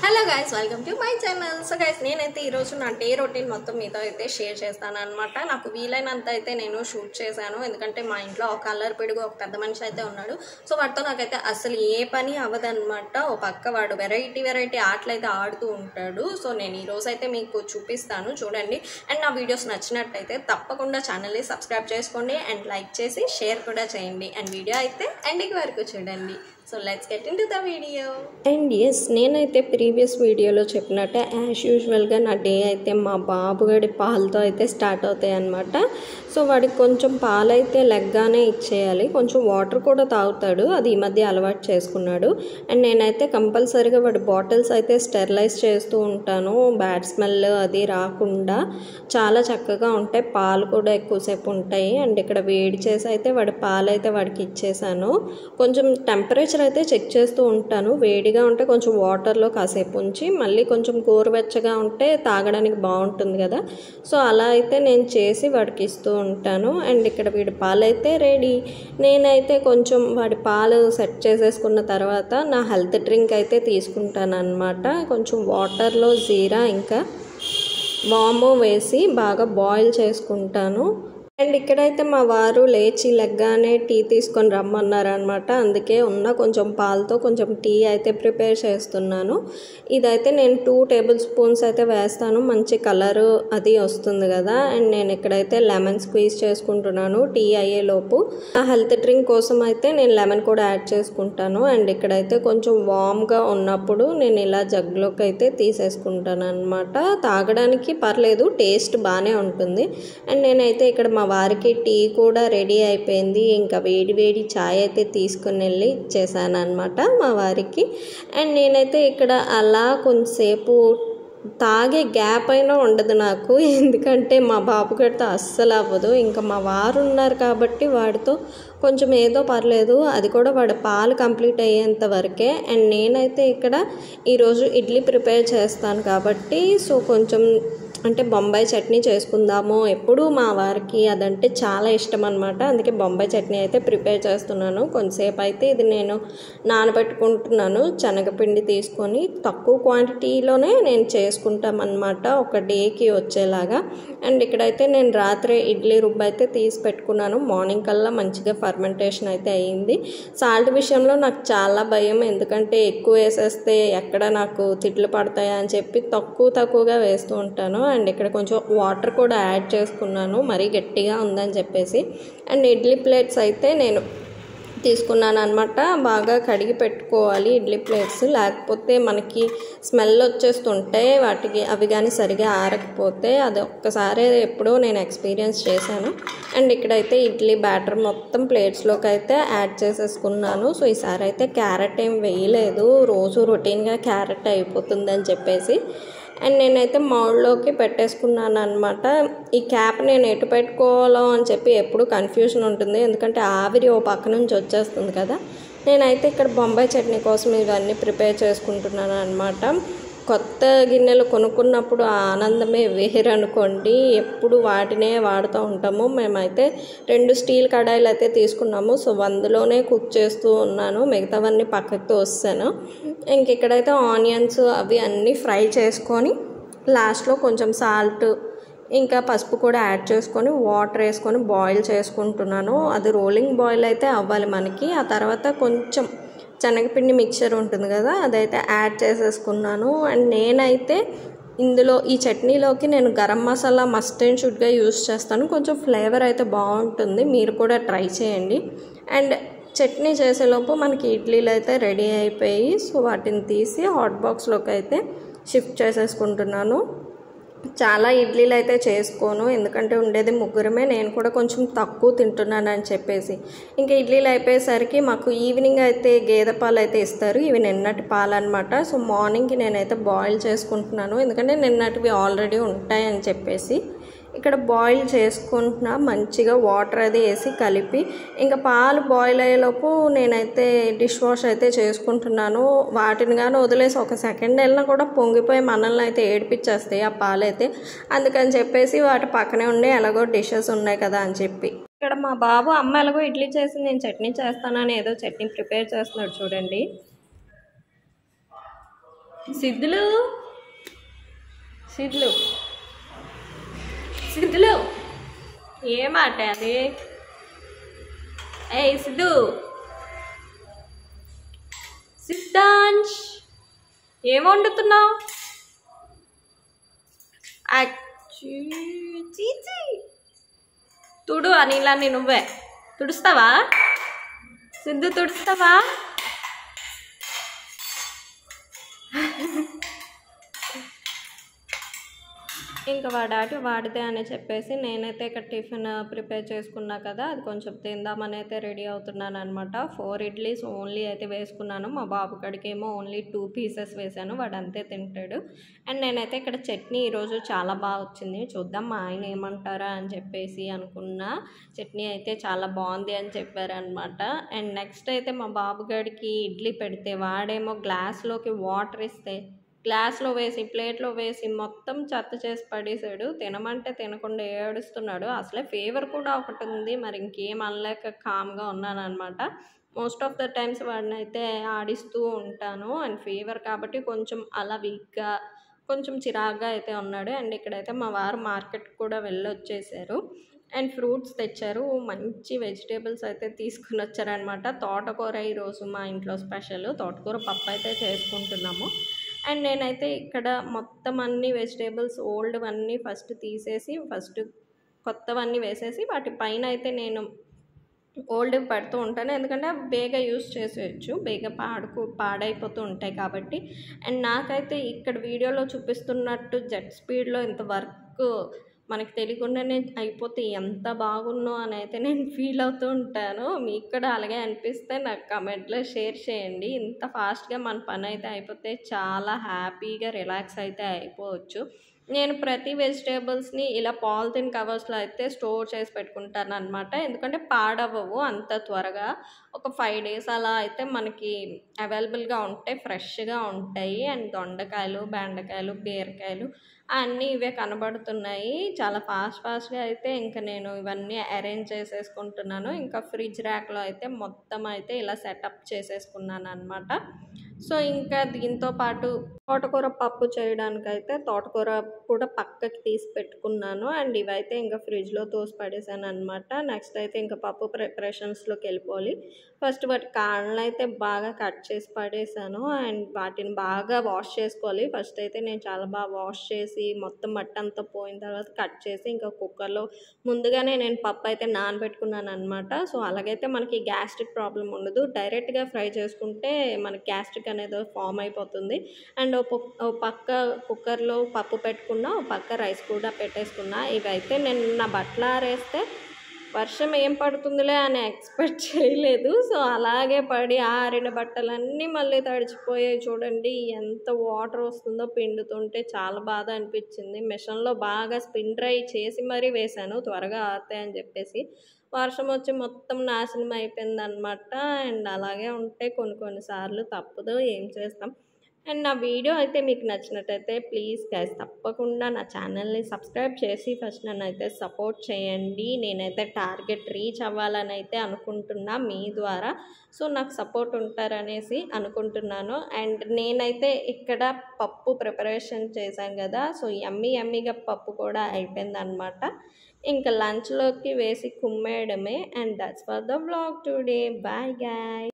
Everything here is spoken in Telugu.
Hello guys, welcome to my channel. So guys, నేనైతే ఈరోజు నా డే రొటీన్ మొత్తం మీతో అయితే షేర్ చేస్తాను అనమాట. నాకు వీలైనంత అయితే నేను షూట్ చేశాను, ఎందుకంటే మా ఇంట్లో ఒక అల్లరి పిడుగు ఒక పెద్ద మనిషి అయితే ఉన్నాడు. సో వాడితో నాకైతే అసలు ఏ పని అవ్వదన్నమాట. ఓ పక్క వాడు వెరైటీ ఆటలు అయితే ఆడుతూ ఉంటాడు. సో నేను ఈరోజు అయితే మీకు చూపిస్తాను, చూడండి. అండ్ నా వీడియోస్ నచ్చినట్టయితే తప్పకుండా ఛానల్ని సబ్స్క్రైబ్ చేసుకోండి అండ్ లైక్ చేసి షేర్ కూడా చేయండి. అండ్ వీడియో అయితే ఎండింగ్ వరకు చూడండి. So let's get into the video. And yes, నేనైతే ప్రీవియస్ వీడియోలో చెప్పినట్టే యాజ్ యూజువల్గా నా డే అయితే మా బాబుగడి పాలతో అయితే స్టార్ట్ అవుతాయి అన్నమాట. సో వాడికి కొంచెం పాలైతే లెగ్గానే ఇచ్చేయాలి, కొంచెం వాటర్ కూడా తాగుతాడు, అది ఈ మధ్య అలవాటు చేసుకున్నాడు. అండ్ నేనైతే కంపల్సరీగా వాడి బాటిల్స్ అయితే స్టెరిలైజ్ చేస్తూ ఉంటాను, బ్యాడ్ స్మెల్ అది రాకుండా చాలా చక్కగా ఉంటాయి, పాలు కూడా ఎక్కువసేపు ఉంటాయి. అండ్ ఇక్కడ వేడి చేసి అయితే వాడి పాలు అయితే వాడికి ఇచ్చేసాను. కొంచెం టెంపరేచర్ అయితే చెక్ చేస్తూ ఉంటాను, వేడిగా ఉంటే కొంచెం వాటర్లో కాసేపు ఉంచి మళ్ళీ కొంచెం గోరువెచ్చగా ఉంటే తాగడానికి బాగుంటుంది కదా. సో అలా అయితే నేను చేసి వాడికి ఇస్తూ ఉంటాను. అండ్ ఇక్కడ వీడి పాలు అయితే రెడీ. నేనైతే కొంచెం వాడి పాలు సెట్ చేసేసుకున్న తర్వాత నా హెల్త్ డ్రింక్ అయితే తీసుకుంటాను అన్నమాట. కొంచెం వాటర్లో జీరా ఇంకా వాము వేసి బాగా బాయిల్ చేసుకుంటాను. అండ్ ఇక్కడైతే మా వారు లేచి లెగ్గానే టీ తీసుకొని రమ్మన్నారు అనమాట. అందుకే ఉన్న కొంచెం పాలతో కొంచెం టీ అయితే ప్రిపేర్ చేస్తున్నాను. ఇదైతే నేను 2 టేబుల్ స్పూన్స్ అయితే వేస్తాను, మంచి కలరు అది వస్తుంది కదా. అండ్ నేను ఇక్కడైతే లెమన్ స్క్వీజ్ చేసుకుంటున్నాను టీ అయ్యేలోపు. ఆ హెల్త్ డ్రింక్ కోసం అయితే నేను లెమన్ కూడా యాడ్ చేసుకుంటాను. అండ్ ఇక్కడైతే కొంచెం వామ్గా ఉన్నప్పుడు నేను ఇలా జగ్లోకి అయితే తీసేసుకుంటాను అనమాట. తాగడానికి పర్లేదు, టేస్ట్ బాగానే ఉంటుంది. అండ్ నేనైతే ఇక్కడ మా వారికి టీ కూడా రెడీ అయిపోయింది, ఇంకా వేడి ఛాయ్ అయితే తీసుకుని వెళ్ళి ఇచ్చేసాను అనమాట మా వారికి. అండ్ నేనైతే ఇక్కడ అలా కొంతసేపు తాగే గ్యాప్ అయినా ఉండదు నాకు, ఎందుకంటే మా బాబు గడితో అస్సలు అవ్వదు. ఇంకా మా వారు ఉన్నారు కాబట్టి వాడితో కొంచెం ఏదో పర్లేదు, అది కూడా వాడి పాలు కంప్లీట్ అయ్యేంత వరకే. అండ్ నేనైతే ఇక్కడ ఈరోజు ఇడ్లీ ప్రిపేర్ చేస్తాను కాబట్టి సో కొంచెం అంటే బొంబాయి చట్నీ చేసుకుందాము, ఎప్పుడు మా వారికి అదంటే చాలా ఇష్టం అనమాట. అందుకే బొంబాయి చట్నీ అయితే ప్రిపేర్ చేస్తున్నాను. కొంతసేపు అయితే ఇది నేను నానబెట్టుకుంటున్నాను, శనగపిండి తీసుకొని తక్కువ క్వాంటిటీలోనే నేను చేసుకుంటామన్నమాట ఒక డేకి వచ్చేలాగా. అండ్ ఇక్కడైతే నేను రాత్రి ఇడ్లీ రుబ్బు అయితే తీసి పెట్టుకున్నాను, మార్నింగ్ కల్లా మంచిగా ఫర్మెంటేషన్ అయితే అయ్యింది. సాల్ట్ విషయంలో నాకు చాలా భయం, ఎందుకంటే ఎక్కువ వేసేస్తే ఎక్కడ నాకు తిట్లు పడతాయా అని చెప్పి తక్కువగా వేస్తూ ఉంటాను. అండ్ ఇక్కడ కొంచెం వాటర్ కూడా యాడ్ చేసుకున్నాను, మరీ గట్టిగా ఉందని చెప్పేసి. అండ్ ఇడ్లీ ప్లేట్స్ అయితే నేను తీసుకున్నాను అనమాట. బాగా కడిగి పెట్టుకోవాలి ఇడ్లీ ప్లేట్స్, లేకపోతే మనకి స్మెల్ వచ్చేస్తుంటాయి వాటికి, అవి కానీ సరిగా ఆరకపోతే. అది ఒక్కసారి ఎప్పుడో నేను ఎక్స్పీరియన్స్ చేశాను. అండ్ ఇక్కడైతే ఇడ్లీ బ్యాటర్ మొత్తం ప్లేట్స్లోకి అయితే యాడ్ చేసేసుకున్నాను. సో ఈసారి అయితే క్యారెట్ ఏం వేయలేదు, రోజు రొటీన్గా క్యారెట్ అయిపోతుందని చెప్పేసి. అండ్ నేనైతే మౌల్డ్లోకి పెట్టేసుకున్నాను అనమాట. ఈ క్యాప్ నేను ఎటు పెట్టుకోవాలో అని చెప్పి ఎప్పుడు కన్ఫ్యూజన్ ఉంటుంది, ఎందుకంటే ఆవిరి ఓ పక్క నుంచి వచ్చేస్తుంది కదా. నేనైతే ఇక్కడ బొంబాయి చట్నీ కోసం ఇవన్నీ ప్రిపేర్ చేసుకుంటున్నాను అనమాట. కొత్త గిన్నెలు కొనుక్కున్నప్పుడు ఆ ఆనందమే వేరు అనుకోండి, ఎప్పుడు వాటినే వాడుతూ ఉంటాము. మేమైతే 2 స్టీల్ కడాయిలు అయితే తీసుకున్నాము, సో అందులోనే కుక్ చేస్తూ ఉన్నాను, మిగతావన్నీ పక్కకి తోస్తాను. ఇంక ఇక్కడైతే ఆనియన్స్ అవి అన్నీ ఫ్రై చేసుకొని లాస్ట్లో కొంచెం సాల్ట్ ఇంకా పసుపు కూడా యాడ్ చేసుకొని వాటర్ వేసుకొని బాయిల్ చేసుకుంటున్నాను. అది రోలింగ్ బాయిల్ అయితే అవ్వాలి మనకి. ఆ తర్వాత కొంచెం శనగపిండి మిక్చర్ ఉంటుంది కదా, అదైతే యాడ్ చేసేసుకున్నాను. అండ్ నేనైతే ఇందులో ఈ చట్నీలోకి నేను గరం మసాలా మస్ట్ అండ్ షుడ్గా యూస్ చేస్తాను, కొంచెం ఫ్లేవర్ అయితే బాగుంటుంది, మీరు కూడా ట్రై చేయండి. అండ్ చట్నీ చేసేలోపు మనకి ఇడ్లీలు అయితే రెడీ అయిపోయి, సో వాటిని తీసి హాట్ బాక్స్లోకి అయితే షిఫ్ట్ చేసేసుకుంటున్నాను. చాలా ఇడ్లీలు అయితే చేసుకోను, ఎందుకంటే ఉండేది ముగ్గురమే, నేను కూడా కొంచెం తక్కువ తింటున్నాను అని చెప్పేసి. ఇంకా ఇడ్లీలు అయిపోయేసరికి మాకు ఈవినింగ్ అయితే గేదె పాలు అయితే ఇస్తారు, ఇవి నిన్నటి పాలు అనమాట. సో మార్నింగ్కి నేనైతే బాయిల్ చేసుకుంటున్నాను, ఎందుకంటే నిన్నటివి ఆల్రెడీ ఉంటాయని చెప్పేసి. ఇక్కడ బాయిల్ చేసుకుంటున్నా, మంచిగా వాటర్ అది వేసి కలిపి. ఇంకా పాలు బాయిల్ అయ్యేలోపు నేనైతే డిష్ వాష్ అయితే చేసుకుంటున్నాను. వాటిని కానీ వదిలేసి ఒక సెకండ్ వెళ్ళినా కూడా పొంగిపోయి మనల్ని అయితే ఏడిపించేస్తాయి ఆ పాలైతే. అందుకని చెప్పేసి వాటి పక్కనే ఉండి ఎలాగో డిషెస్ ఉన్నాయి కదా అని చెప్పి. ఇక్కడ మా బాబు అమ్మ ఎలాగో ఇడ్లీ చేసి నేను చట్నీ చేస్తానని ఏదో చట్నీ ప్రిపేర్ చేస్తున్నాడు చూడండి. సిద్ధులు సిద్ధులు సిద్ధులు ఏ మాట అది? ఏ సిద్ధు, సిద్ధాంశ్ ఏం వండుతున్నావు? తుడు అనిలాన్ని నువ్వే తుడుస్తావా? సిద్ధు తుడుస్తావా? ఇంకా వాడితే అని చెప్పేసి నేనైతే ఇక్కడ టిఫిన్ ప్రిపేర్ చేసుకున్నా కదా, అది కొంచెం తిందామని అయితే రెడీ అవుతున్నాను అనమాట. 4 ఇడ్లీస్ ఓన్లీ అయితే వేసుకున్నాను. మా బాబు కడికేమో ఓన్లీ 2 పీసెస్ వేసాను, వాడు అంతే తింటాడు. అండ్ నేనైతే ఇక్కడ చట్నీ ఈరోజు చాలా బాగా వచ్చింది, చూద్దాం మా ఆయన ఏమంటారా అని చెప్పేసి అనుకున్నా. చట్నీ అయితే చాలా బాగుంది అని చెప్పారనమాట. అండ్ నెక్స్ట్ అయితే మా బాబు గడికి ఇడ్లీ పెడితే వాడేమో గ్లాస్లోకి వాటర్ ఇస్తే గ్లాస్లో వేసి ప్లేట్లో వేసి మొత్తం చెత్త చేసి పడేసాడు. తినమంటే తినకుండా ఏడుస్తున్నాడు. అసలే ఫీవర్ కూడా ఒకటి ఉంది, మరి ఇంకేం అనలేక కామ్గా ఉన్నాను అనమాట. మోస్ట్ ఆఫ్ ద టైమ్స్ వాడిని అయితే ఆడిస్తూ ఉంటాను. అండ్ ఫీవర్ కాబట్టి కొంచెం అలా వీక్గా కొంచెం చిరాగ్గా అయితే ఉన్నాడు. అండ్ ఇక్కడైతే మా వారు మార్కెట్ కూడా వెళ్ళొచ్చేసారు. అండ్ ఫ్రూట్స్ తెచ్చారు, మంచి వెజిటేబుల్స్ అయితే తీసుకుని వచ్చారనమాట. తోటకూర ఈరోజు మా ఇంట్లో స్పెషల్, తోటకూర పప్పు అయితే చేసుకుంటున్నాము. అండ్ నేనైతే ఇక్కడ మొత్తం అన్ని వెజిటేబుల్స్ ఓల్డ్వన్నీ ఫస్ట్ తీసేసి ఫస్ట్ కొత్తవన్నీ వేసేసి వాటి పైన అయితే నేను ఓల్డ్ పెడుతూ ఉంటాను, ఎందుకంటే బేగా యూస్ చేసేయచ్చు, బేగా పాడైపోతూ ఉంటాయి కాబట్టి. అండ్ నాకైతే ఇక్కడ వీడియోలో చూపిస్తున్నట్టు జెట్ స్పీడ్లో ఇంత వర్క్ మనకి తెలియకుండానే అయిపోతే ఎంత బాగున్నో అని అయితే నేను ఫీల్ అవుతూ ఉంటాను. మీకు కూడా అలాగే అనిపిస్తే నాకు కమెంట్లో షేర్ చేయండి. ఇంత ఫాస్ట్గా మన పని అయితే అయిపోతే చాలా హ్యాపీగా రిలాక్స్ అయితే అయిపోవచ్చు. నేను ప్రతి వెజిటేబుల్స్ని ఇలా పాలిథిన్ కవర్స్లో అయితే స్టోర్ చేసి పెట్టుకుంటాను అనమాట, ఎందుకంటే పాడవవు అంత త్వరగా. ఒక 5 days అలా అయితే మనకి అవైలబుల్గా ఉంటాయి, ఫ్రెష్గా ఉంటాయి. అండ్ దొండకాయలు, బెండకాయలు, బీరకాయలు అన్నీ ఇవే కనబడుతున్నాయి. చాలా ఫాస్ట్గా అయితే ఇంకా నేను ఇవన్నీ అరేంజ్ చేసేసుకుంటున్నాను. ఇంకా ఫ్రిడ్జ్ ర్యాక్లో అయితే మొత్తం అయితే ఇలా సెటప్ చేసేసుకున్నాను అనమాట. సో ఇంకా దీంతో పాటు తోటకూర పప్పు చేయడానికైతే తోటకూర కూడా పక్కకి తీసి పెట్టుకున్నాను. అండ్ ఇవైతే ఇంకా ఫ్రిడ్జ్లో తోసి పడేసాను అనమాట. నెక్స్ట్ అయితే ఇంకా పప్పు ప్రిపరేషన్స్లోకి వెళ్ళిపోవాలి. ఫస్ట్ వాటి కాళ్ళని అయితే బాగా కట్ చేసి పడేసాను. అండ్ వాటిని బాగా వాష్ చేసుకోవాలి. ఫస్ట్ అయితే నేను చాలా బాగా వాష్ చేసి మొత్తం మట్టి అంతా పోయిన తర్వాత కట్ చేసి ఇంకా కుక్కర్లో ముందుగానే నేను పప్పు అయితే నానబెట్టుకున్నాను అనమాట. సో అలాగైతే మనకి గ్యాస్ట్రిక్ ప్రాబ్లం ఉండదు. డైరెక్ట్గా ఫ్రై చేసుకుంటే మనకి గ్యాస్ట్రిక్ అనేది ఫామ్ అయిపోతుంది. అండ్ ఓ పక్క కుక్కర్లో పప్పు పెట్టుకున్నా, ఓ పక్క రైస్ కూడా పెట్టేసుకున్నా. ఇవైతే నేను నా బట్టలు ఆరేస్తే వర్షం ఏం పడుతుందిలే అని ఎక్స్పెక్ట్ చేయలేదు. సో అలాగే పడి ఆరిన బట్టలన్నీ మళ్ళీ తడిచిపోయాయి. చూడండి ఎంత వాటర్ వస్తుందో పిండుతుంటే, చాలా బాధ అనిపించింది. మిషన్లో బాగా స్పిన్ డ్రై చేసి మరీ వేశాను త్వరగా ఆరుతాయని చెప్పేసి. వర్షం వచ్చి మొత్తం నాశనం అయిపోయింది అనమాట. అండ్ అలాగే ఉంటే కొన్నిసార్లు తప్పదు, ఏం చేస్తాం. అండ్ నా వీడియో అయితే మీకు నచ్చినట్టయితే ప్లీజ్ గైస్ తప్పకుండా నా ఛానల్ని సబ్స్క్రైబ్ చేసి ఫస్ట్ నన్ను అయితే సపోర్ట్ చేయండి. నేనైతే టార్గెట్ రీచ్ అవ్వాలని అయితే అనుకుంటున్నా మీ ద్వారా. సో నాకు సపోర్ట్ ఉంటారనేసి అనుకుంటున్నాను. అండ్ నేనైతే ఇక్కడ పప్పు ప్రిపరేషన్ చేశాను కదా, సో యమ్మీగా పప్పు కూడా అయిపోయిందనమాట. ఇంకా లంచ్లోకి వేసి కుమ్మేయడమే. And that's for the vlog today. Bye guy.